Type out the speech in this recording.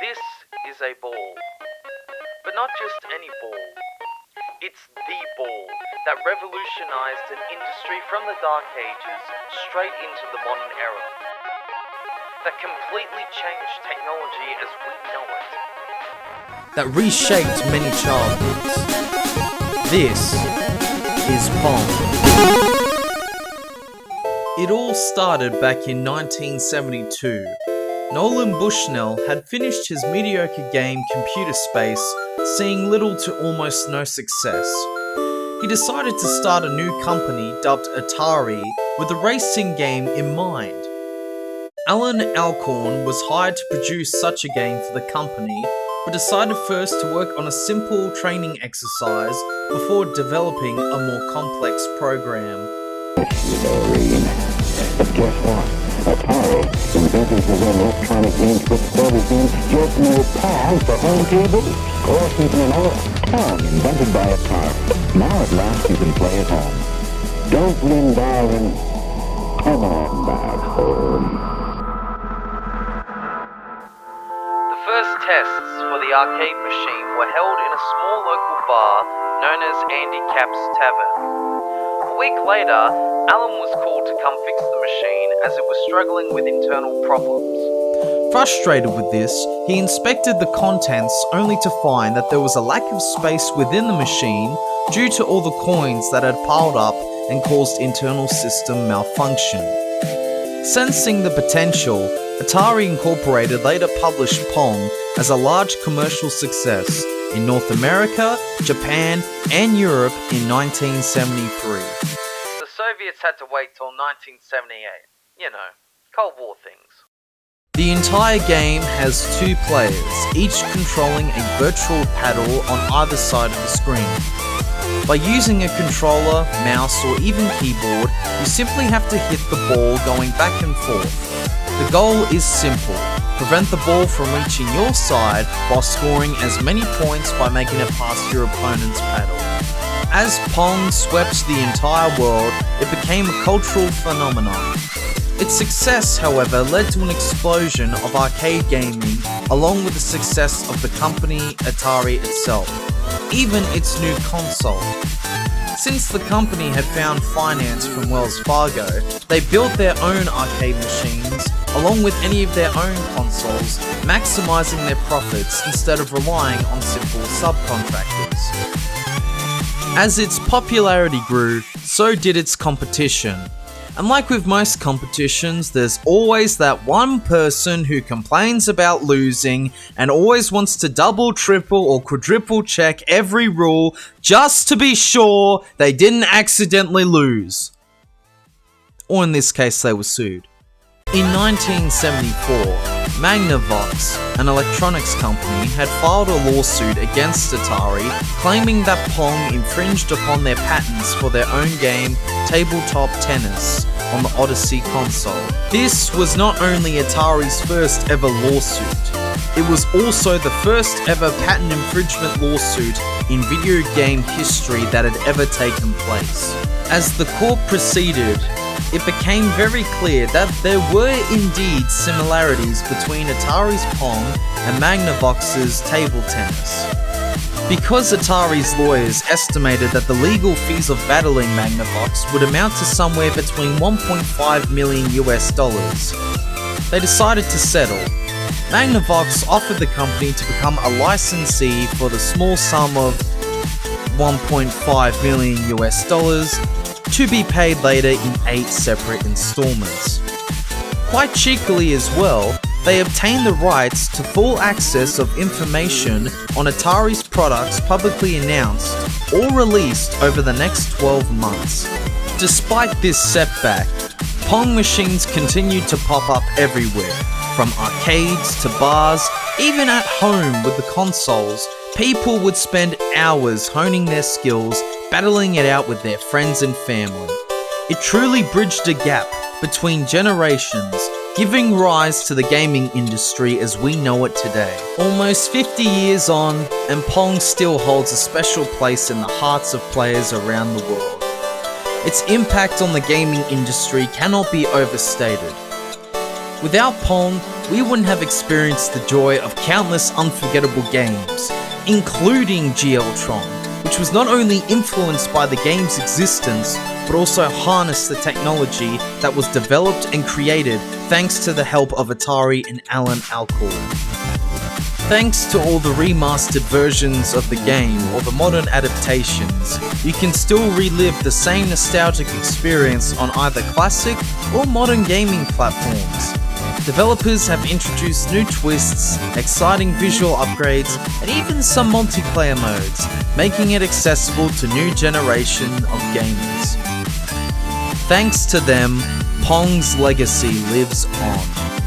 This is a ball. But not just any ball. It's the ball that revolutionized an industry from the Dark Ages straight into the modern era. That completely changed technology as we know it. That reshaped many childhoods. This is Pong. It all started back in 1972. Nolan Bushnell had finished his mediocre game Computer Space, seeing little to almost no success. He decided to start a new company dubbed Atari with a racing game in mind. Alan Alcorn was hired to produce such a game for the company, but decided first to work on a simple training exercise before developing a more complex program. But guess what? Atari invented his own electronic games which started games just no Pong for home TV. Or even an old Pong invented by Atari. Now at last you can play at home. Don't lean darling. Come on back home. The first tests for the arcade machine were held in a small local bar known as Andy Cap's Tavern. A week later, Alan was called to come fix the machine as it was struggling with internal problems. Frustrated with this, he inspected the contents only to find that there was a lack of space within the machine due to all the coins that had piled up and caused internal system malfunction. Sensing the potential, Atari Incorporated later published Pong as a large commercial success in North America, Japan, and Europe in 1973. The Soviets had to wait till 1978. You know, Cold War things. The entire game has two players, each controlling a virtual paddle on either side of the screen. By using a controller, mouse, or even keyboard, you simply have to hit the ball going back and forth. The goal is simple: prevent the ball from reaching your side while scoring as many points by making it past your opponent's paddle. As Pong swept the entire world, it became a cultural phenomenon. Its success, however, led to an explosion of arcade gaming, along with the success of the company Atari itself, even its new console. Since the company had found finance from Wells Fargo, they built their own arcade machines, along with any of their own consoles, maximizing their profits instead of relying on simple subcontractors. As its popularity grew, so did its competition. And like with most competitions, there's always that one person who complains about losing and always wants to double, triple, or quadruple check every rule just to be sure they didn't accidentally lose. Or in this case, they were sued. In 1974, Magnavox, an electronics company, had filed a lawsuit against Atari, claiming that Pong infringed upon their patents for their own game, Tabletop Tennis, on the Odyssey console. This was not only Atari's first ever lawsuit, it was also the first ever patent infringement lawsuit in video game history that had ever taken place. As the court proceeded, it became very clear that there were indeed similarities between Atari's Pong and Magnavox's table tennis. Because Atari's lawyers estimated that the legal fees of battling Magnavox would amount to somewhere between $1.5 million, they decided to settle. Magnavox offered the company to become a licensee for the small sum of $1.5 million, to be paid later in 8 separate installments. Quite cheekily as well, they obtained the rights to full access of information on Atari's products publicly announced or released over the next 12 months. Despite this setback, Pong machines continued to pop up everywhere, from arcades to bars, even at home with the consoles. People would spend hours honing their skills, battling it out with their friends and family. It truly bridged a gap between generations, giving rise to the gaming industry as we know it today. Almost 50 years on, and Pong still holds a special place in the hearts of players around the world. Its impact on the gaming industry cannot be overstated. Without Pong, we wouldn't have experienced the joy of countless unforgettable games, including GLtron, which was not only influenced by the game's existence, but also harnessed the technology that was developed and created thanks to the help of Atari and Alan Alcorn. Thanks to all the remastered versions of the game or the modern adaptations, you can still relive the same nostalgic experience on either classic or modern gaming platforms. Developers have introduced new twists, exciting visual upgrades, and even some multiplayer modes, making it accessible to new generation of gamers. Thanks to them, Pong's legacy lives on.